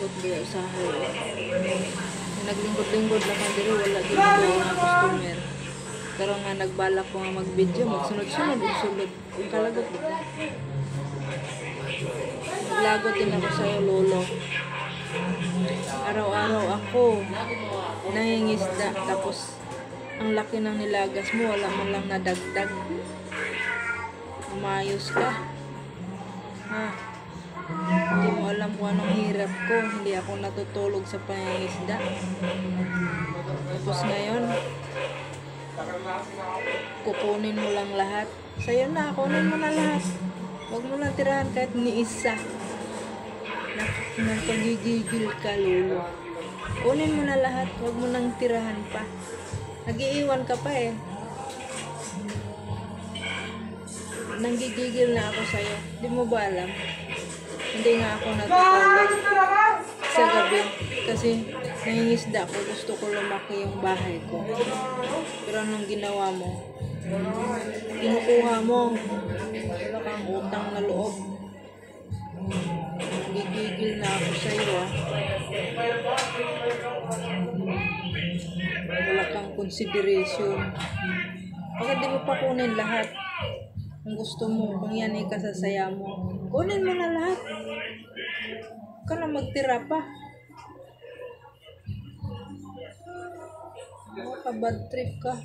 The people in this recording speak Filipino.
abot ba usahay. Naglingkod-lingkod lang ang diri, wala din ako nga customer. Pero nga nagbalak ko nga mag-video, magsunod-sunod, sulod. Ang kalagot ba ko? Naglagot din ako sa'yo, lolo. Araw-araw ako nangingisda, tapos ang laki ng nilagas mo, wala man lang nadagdag. Umayos ka. Ha? Hindi mo alam kung anong hirap ko. Hindi ako natutulog sa pangingisda. Tapos ngayon, kukunin mo lang lahat. Sa'yo na, kunin mo na lahat. Huwag mo lang tirahan kahit ni isa. Nagpagigigil ka, lolo. Kunin mo na lahat. Huwag mo nang tirahan pa. Nag-iiwan ka pa eh. Nanggigigil na ako sa'yo. Di mo ba alam? Hindi nga ako natutulog sa gabi. Kasi nangingisda ko. Gusto ko lumaki yung bahay ko. Pero anong ginawa mo? Kinukuha mo. Wala kang utang na loob. Nanggigigil na ako sa'yo ah. Wala kang consideration. Bakit di mo pa kunin lahat? Kung gusto mo, kung yan ay kasasaya mo, kunin mo na lahat. Huwag ka na magtira pa. Bad trip ka.